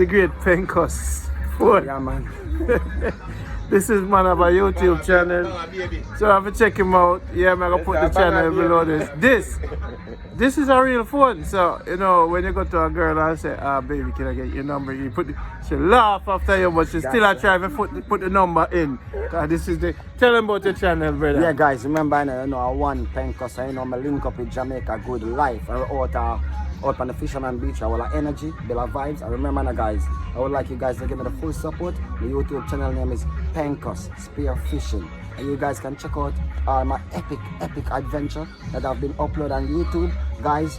The great Penkus. What? Yeah, man. This is man of a YouTube channel. So I have to check him out. Yeah, I'm gonna put the channel below this. This is a real phone. So, you know, when you go to a girl and say, baby, can I get your number? You put she laugh after you, but she still a try to put the number in. This is the tell them about your channel, brother. Yeah, guys, remember I one Penkus, I my link up with Jamaica Good Life. I out on the Fisherman Beach, I will have energy, build vibes. I remember now, guys, I would like you guys to give me the full support. The YouTube channel name is Penkus Spear Fishing. And you guys can check out my epic adventure that have been uploaded on YouTube. Guys,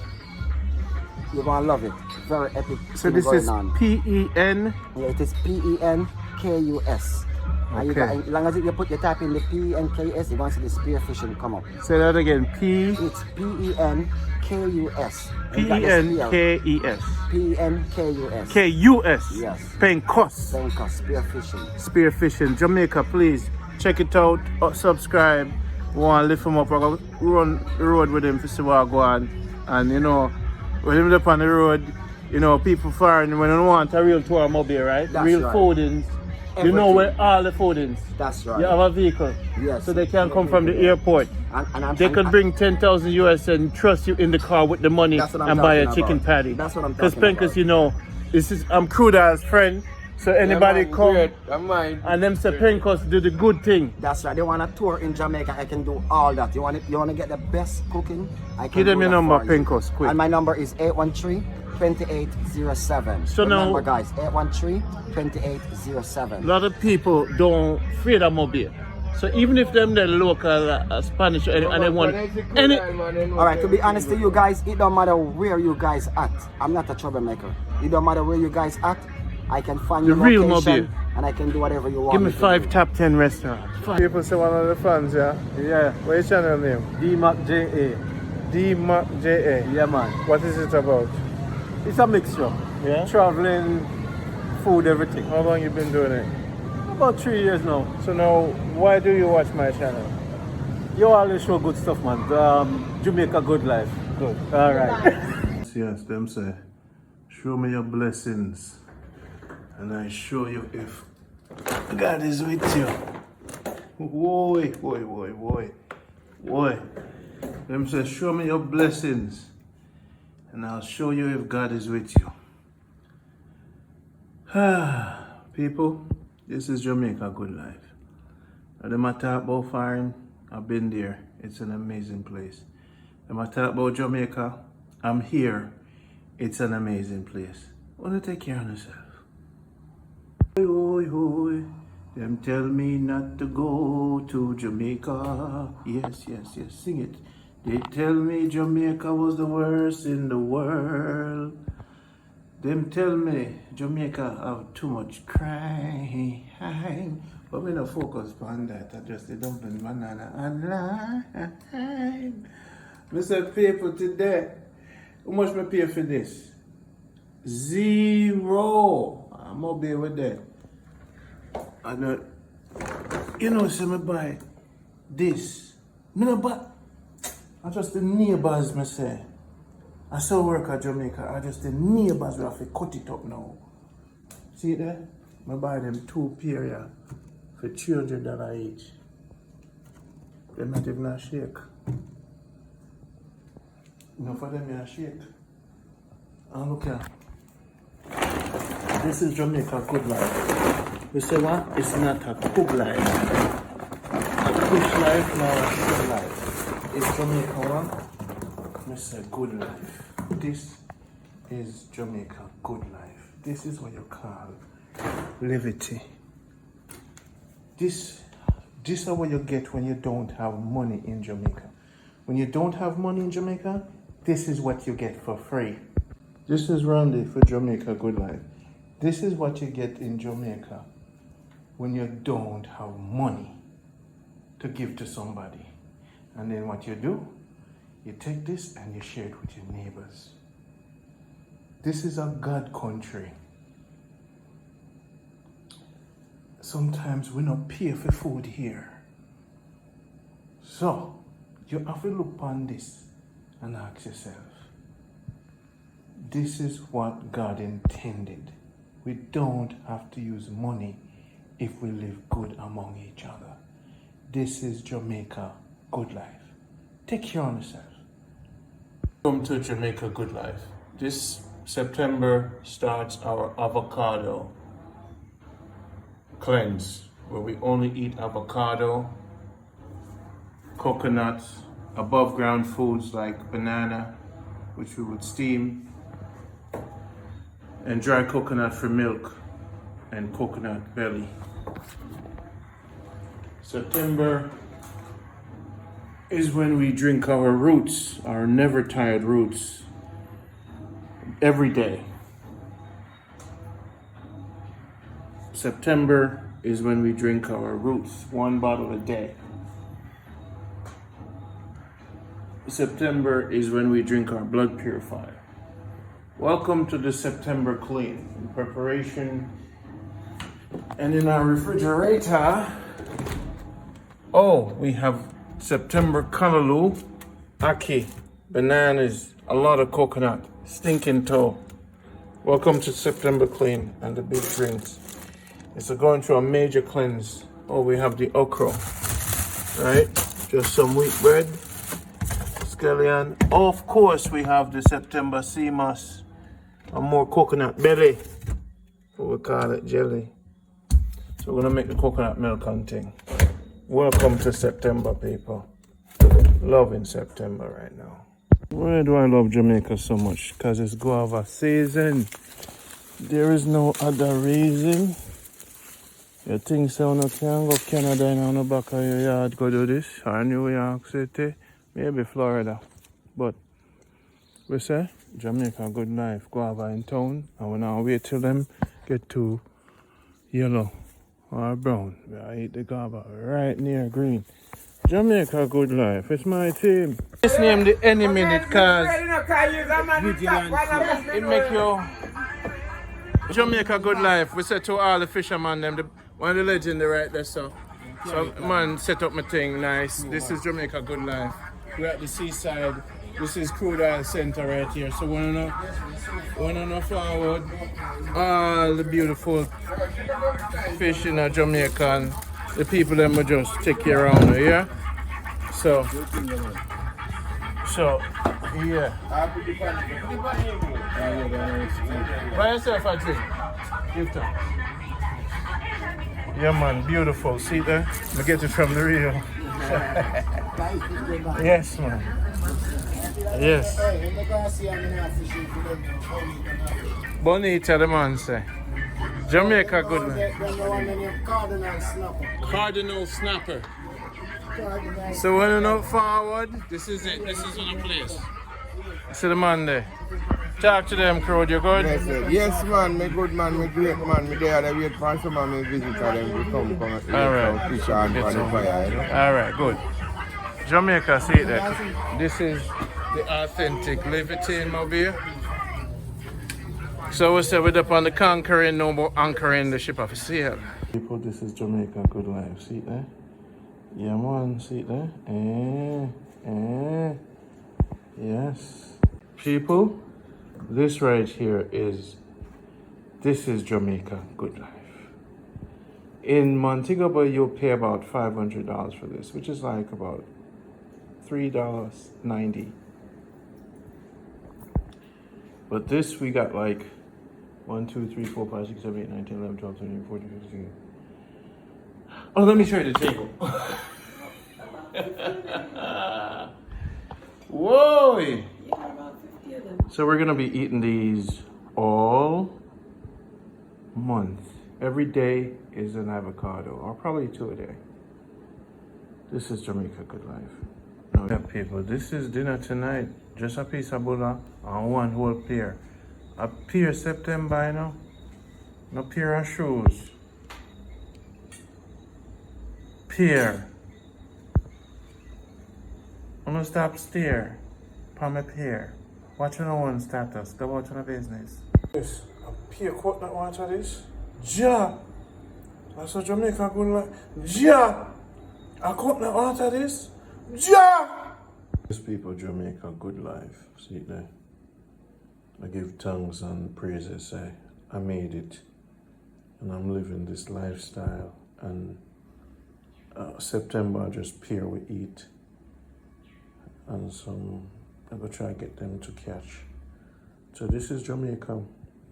you're gonna love it. Very epic. So this is P-E-N? Yeah, it is Penkus. And you as long as you type in the Penkus, you're gonna see the spear fishing come up. Say that again. It's Penkus. Penkus. Penkus. K-U-S. Yes. Penkus. Spear fishing. Spear fishing. Jamaica, please check it out. Subscribe. Want to lift him up. I go run the road with him to see what I go on. And you know, when him up on the road, you know, people foreign when they want a real tour mobile, right? That's real right. foodings. Everything. You know where all the foodings. That's right. You have a vehicle. Yes. So they can come from the airport. They could bring 10,000 US and trust you in the car with the money and buy a chicken patty. That's what I'm talking about. Because Penkus, you know, I'm Cruda's friend. So anybody come and them say Penkus do the good thing. That's right. They want a tour in Jamaica. I can do all that. You want to get the best cooking? I can give them do your that number, for you. Penkus, quick. And my number is 813-2807. So remember, now, guys, 813-2807. A lot of people don't fear of mobile. So even if them the local Spanish and they want any. All right, to be honest to you guys, it don't matter where you guys at. I'm not a troublemaker. It don't matter where you guys at. I can find the your real location mobile. and I can do whatever you want. Give me 5 top 10 restaurants. People say one of the fans, yeah? Yeah. What's your channel name? DMacJA. DMacJA. Yeah, man. What is it about? It's a mixture. Yeah? Traveling, food, everything. How long you been doing it? About 3 years now. So now, why do you watch my channel? You always show good stuff, man. Jamaica Good Life. Good. All right. Yes, them say, show me your blessings, and I show you if God is with you. Boy. Them say, show me your blessings, and I'll show you if God is with you. People, this is Jamaica Good Life. The matter about foreign, I've been there. It's an amazing place. The matter about Jamaica, I'm here. It's an amazing place. Want to take care of yourself. Oi. Them tell me not to go to Jamaica. Yes. Sing it. They tell me Jamaica was the worst in the world. Them tell me Jamaica have too much crime. But we don't focus on that. I just the dumpling banana and lime. Mr. People today, how much me pay for this? 0. I'm okay with that. And you know, so me buy this. Me no buy. I just the neighbors me say. I still work at Jamaica. I just the neighbors will have to cut it up now. See there? I buy them 2 pears for $300 each. They're not even a shake. No for them a shake. And look here. This is Jamaica Good Life. You say what? It's not a good life. A good life, nor a good life. It's Jamaica one. It's a good life. This is Jamaica Good Life. This is what you call levity. This is what you get when you don't have money in Jamaica. When you don't have money in Jamaica, this is what you get for free. This is Randy for Jamaica Good Life. This is what you get in Jamaica when you don't have money to give to somebody. And then what you do, you take this and you share it with your neighbors. This is a God country. Sometimes we don't pay for food here. So, you have to look on this and ask yourself, this is what God intended. We don't have to use money if we live good among each other. This is Jamaica Good Life. Take care of yourself. Welcome to Jamaica Good Life. This September starts our avocado cleanse, where we only eat avocado, coconuts, above ground foods like banana, which we would steam, and dry coconut for milk and coconut belly. September is when we drink our roots, our never tired roots, every day. September is when we drink our roots, 1 bottle a day. September is when we drink our blood purifier. Welcome to the September clean. In preparation and in our refrigerator, we have September callaloo, ackee, bananas, a lot of coconut, stinking toe. Welcome to September clean and the big drinks. It's going through a major cleanse. We have the okra, right? Just some wheat bread, scallion. Of course, we have the September sea moss and more coconut belly. What we call it, jelly. So we're gonna make the coconut milk and thing. Welcome to September, people. Loving September right now. Why do I love Jamaica so much? Because it's guava season. There is no other reason. You think so you can go Canada and on the back of your yard go do this, or New York City, maybe Florida. But we say Jamaica good life, guava in town, and we now wait till them get to yellow or brown. We eat the guava right near green. Jamaica good life, it's my team. Let's name the any minute cause it make you Jamaica good life. We say to all the fishermen them one of the legends right there, so man set up my thing nice. This is Jamaica Good Life. We're at the Seaside. This is Crude Oil Center right here. So wanna know forward all the beautiful fish in Jamaica. The people them will just take you around here, yeah? So yeah. Buy yourself a drink. Give time. Yeah man, beautiful. See there? I get it from the real. Yes man. Yes. Bonita the man say. Jamaica good man. Cardinal snapper. So when you know forward, this is it. This is the place. See the man there. Talk to them, crowd, you good? Yes, man, me good man, me great man. Me there, they wait for some of me visitor them to come and Alright. fish and for the fire, you know? Alright, good. Jamaica, see it there. This is the authentic Leviathan mobile. So we say we're up on the conquering, no more anchoring the ship of sail. People, this is Jamaica Good Life. See it there? Yeah, man, see it there? Yes. People, this right here is Jamaica Good Life. In Montego Bay, you'll pay about $500 for this, which is like about $3.90. But this we got like 1, 2, 3, 4, 5, 6, 7, 8, 9, 10, 11, 12, 13, 14, 15, 16. Oh, let me show you the table. Whoa! So we're gonna be eating these all month. Every day is an avocado, or probably 2 a day. This is Jamaica Good Life. No, yeah, people, this is dinner tonight. Just a piece of butter and 1 whole pear. A pear September, you know? No pair of shoes. Pear. I'm gonna stop stare. Palm a pear. Watch no one status. Go out on a business. Yes, a pear coconut water this. Ja! That's a Jamaica Good Life. Ja! A coconut water this. Ja! These people, Jamaica Good Life. See there? I give tongues and praises. Say, I made it. and I'm living this lifestyle. And September, just pear we eat, and some I'm gonna try to get them to catch. So this is Jamaica.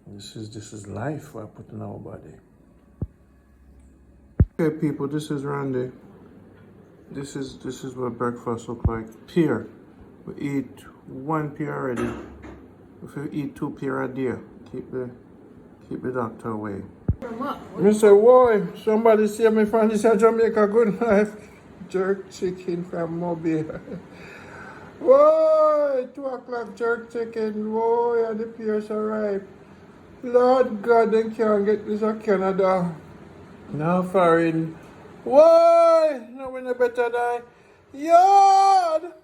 This is life I put in our body. Okay, people, this is Randy. This is what breakfast look like. Pear. We eat 1 pear already. If you eat 2 pear a day, keep the doctor away. Mr. Boy, somebody see me from this Jamaica good life. Jerk chicken from Mobile. Whoa, 2 o'clock jerk chicken. Whoa, and the pears are ripe. Lord God, they can't get this in Canada. Now foreign. Why? No, we no better die. Yard!